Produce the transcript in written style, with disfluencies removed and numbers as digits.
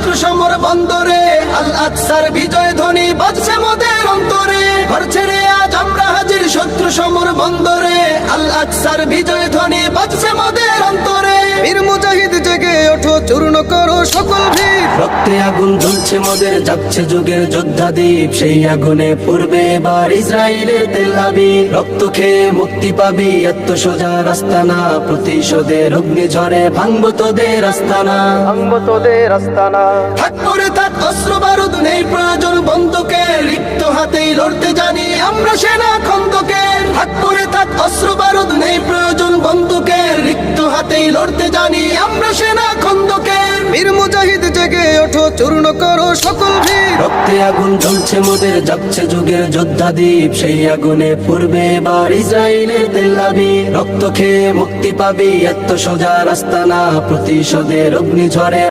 শত্রু সমর বন্দরে, আল আকসার বিজয় ধ্বনি বাজছে মোদের অন্তরে। ঘর ছেড়ে আজ আমরা হাজির শত্রু সমর বন্দরে, আল আকসার বিজয় ধ্বনি বাজছে মোদের অন্তরে। বীর মুজাহিদ জেগে ওঠো, চূর্ণ করো সকল ভিড়। রক্তে আগুন জ্বলছে মোদের, যাচ্ছে যুগের যোদ্ধা দ্বীপ। সেই আগুনে পূর্বে এবার ইসরায়েলের তেল আবিব। রক্ত খেয়ে মুক্তি পাবি, এত সোজা রাস্তা না। প্রতিশোধের অগ্নি ঝরে ভাঙবো তোদের আস্তানা, ভাঙবো তোদের আস্তানা। থাক পরে থাক অস্ত্র বারুদ, নেই প্রয়োজন বন্দুকের। রিক্ত হাতেই লড়তে জানি আমরা সেনা খন্দকের। থাক পরে থাক অস্ত্র বারুদ, নেই প্রয়োজন বন্দুকের। রিক্ত হাতেই লড়তে জানি আমরা সেনা খন্দকের। বীর মুজাহিদ জেগে ওঠো, চূর্ণ করো সকল ভিড়। রক্তে আগুন জ্বলছে মোদের, যাচ্ছে যুগের যোদ্ধা দ্বীপ। সেই আগুনে পূর্বে এবার ইসরায়েলের তেল আবিব। রক্ত খেয়ে মুক্তি পাবি, এত সোজা রাস্তা না। প্রতিশোধের অগ্নি ঝরে